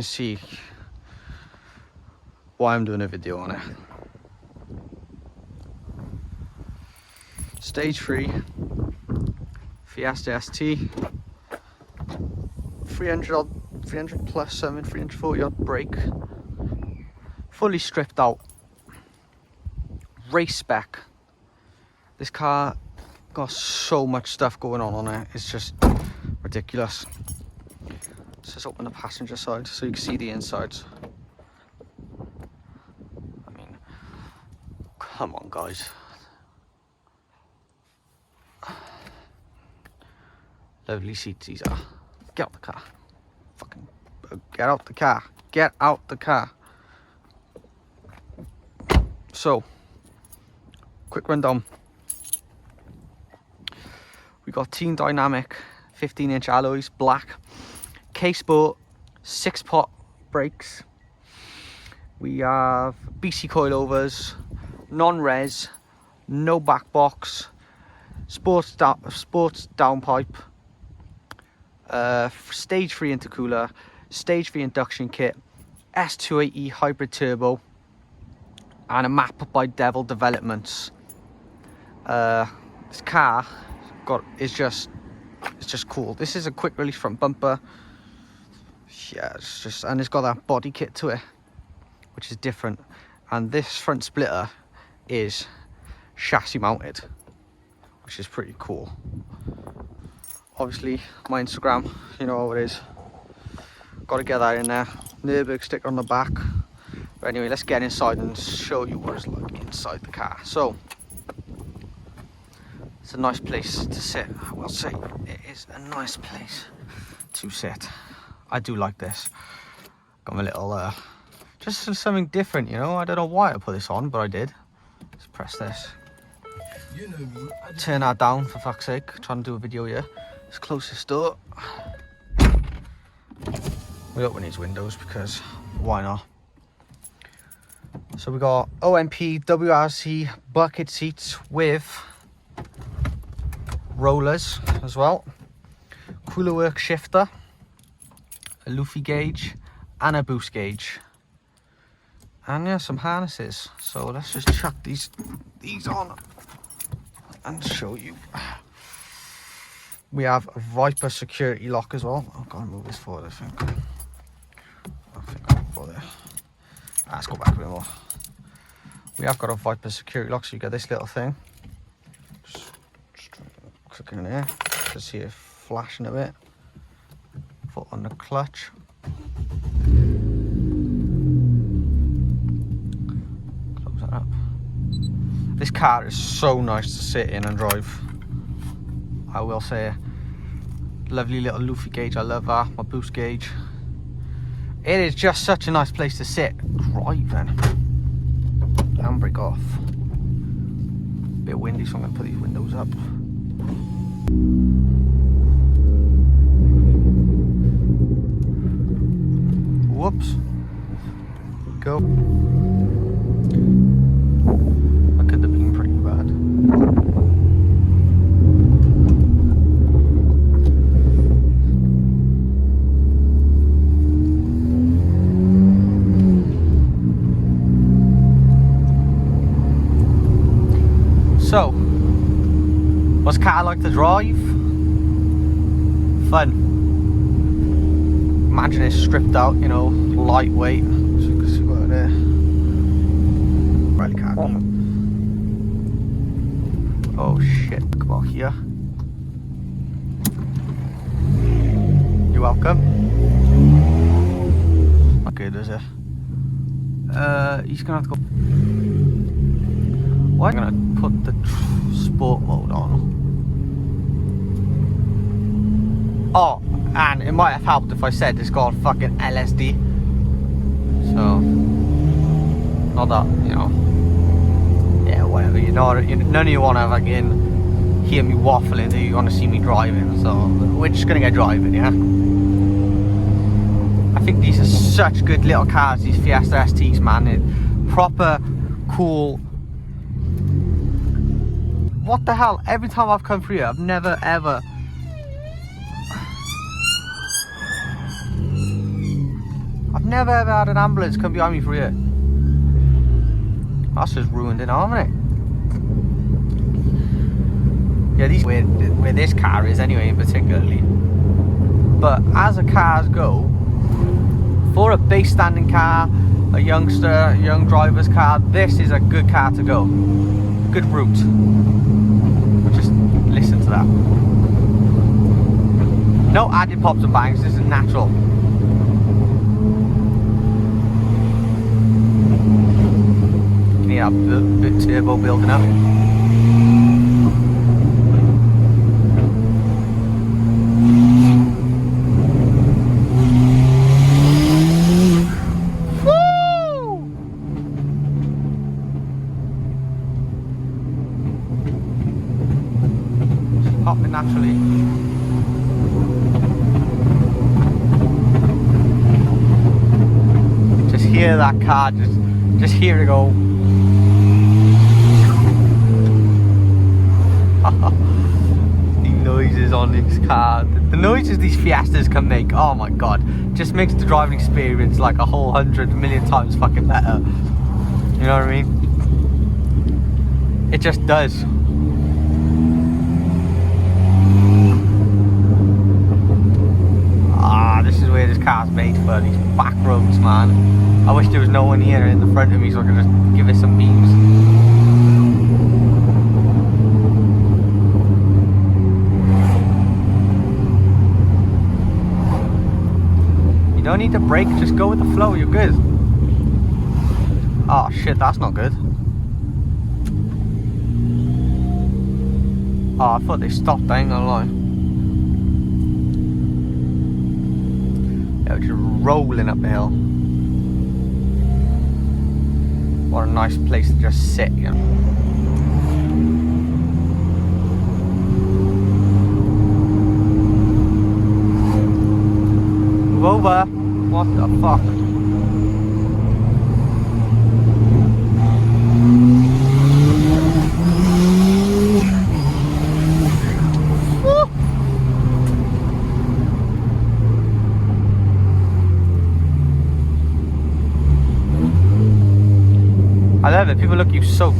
See why I'm doing a video on it. Stage 3 Fiesta ST, 300 plus something, 340 odd brake, fully stripped out, race spec. This car got so much stuff going on it, it's just ridiculous. Let's just open the passenger side so you can see the insides. I mean, come on guys. Lovely seats these are. Get out the car. Fucking get out the car. Get out the car. So, quick rundown. We got Team Dynamic 15-inch alloys, black. K-Sport 6-pot brakes. We have BC coilovers, non-res, no back box, sports downpipe, stage 3 intercooler, stage 3 induction kit, S280 hybrid turbo, and a map by Devil Developments. This car it's just cool. This is a quick release front bumper. Yeah, and it's got that body kit to it, which is different. And this front splitter is chassis mounted, which is pretty cool. Obviously, my Instagram, you know how it is. Got to get that in there. Nürburgring sticker on the back. But anyway, let's get inside and show you what it's like inside the car. So, it's a nice place to sit. I will say it is a nice place to sit. I do like this. Got my little, just something different, you know. I don't know why I put this on, but I did. Let's press this. You know me. Turn that down, for fuck's sake. Trying to do a video here. Let's close this door. We open these windows because why not? So we got OMP WRC bucket seats with rollers as well. Cooler work shifter, a Luffy gauge, and a boost gauge. And yeah, some harnesses. So let's just chuck these on and show you. We have a Viper security lock as well. I've got to move this forward, I think. I'll go there. Let's go back a bit more. We have got a Viper security lock, so you get this little thing. Just click in there. Just see it flashing a bit. Foot on the clutch. Close that up. This car is so nice to sit in and drive. I will say, lovely little Luffy gauge, I love that, my boost gauge. It is just such a nice place to sit, driving. Handbrake off. Bit windy, so I'm going to put these windows up. Whoops. Go. That could have been pretty bad. So, what's a car like to drive? Fun. Imagine it's stripped out, you know, lightweight. So you can see what there. Rally car. Oh shit, come on here. You're welcome. Okay, there's it. He's gonna have to go. Well, I'm gonna put the sport mode on. Oh, and it might have helped if I said it's got fucking LSD. So, not that, you know. Yeah, whatever. You know, none of you want to fucking hear me waffling. Do you want to see me driving? So we're just gonna get driving, yeah. I think these are such good little cars. These Fiesta STs, man. Proper cool. What the hell? Every time I've come through here, I've never ever. I've never ever had an ambulance come behind me for here. That's just ruined it, hasn't it? Yeah, these where this car is anyway, particularly. But as a cars go, for a base standing car, a youngster, a young driver's car, this is a good car to go. Good route. Just listen to that. No added pops and bangs, this is natural. You can hear that bit turbo building up. Popping naturally. Just hear that car, just hear it go. The noises on this car, the noises these Fiestas can make, oh my god, just makes the driving experience like a whole 100,000,000 times fucking better. You know what I mean? It just does. This is where this car's made for, these back roads, man. I wish there was no one here in the front of me so I could just give it some beams. You don't need to brake, just go with the flow, you're good. Oh shit, that's not good. Oh, I thought they stopped, I ain't gonna lie. Just rolling up the hill. What a nice place to just sit, you know. Move over. What the fuck? I love it, people look at you so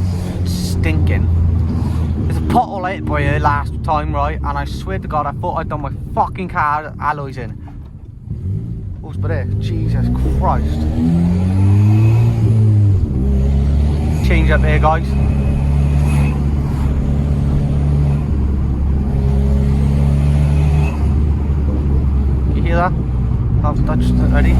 stinking. There's a pothole I hit by here last time, right? And I swear to God, I thought I'd done my fucking car alloys in. What's but there? Jesus Christ. Change up here, guys. You hear that? I've touched it already.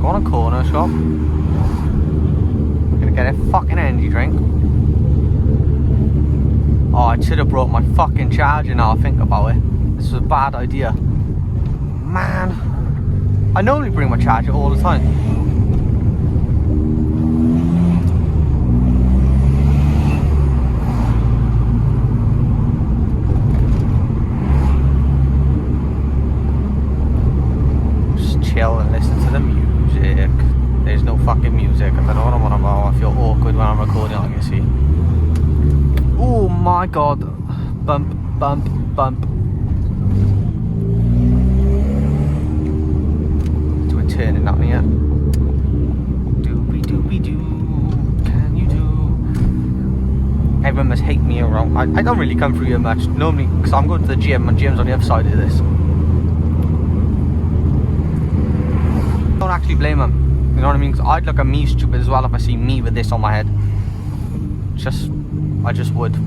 On a corner shop. Gonna get a fucking energy drink. Oh, I should have brought my fucking charger now I think about it. This was a bad idea. Man. I normally bring my charger all the time. Just chill and listen to the music. There's no fucking music. I don't know what I'm on about. I feel awkward when I'm recording, like you see. Oh my god. Bump, bump, bump. Do a turning up here. Doobie doobie doo. Can you do? Everyone must hate me around. I don't really come through here much. Normally, because I'm going to the gym. My gym's on the other side of this. Don't actually blame them, you know what I mean? Because I'd look at me stupid as well if I see me with this on my head. I just would.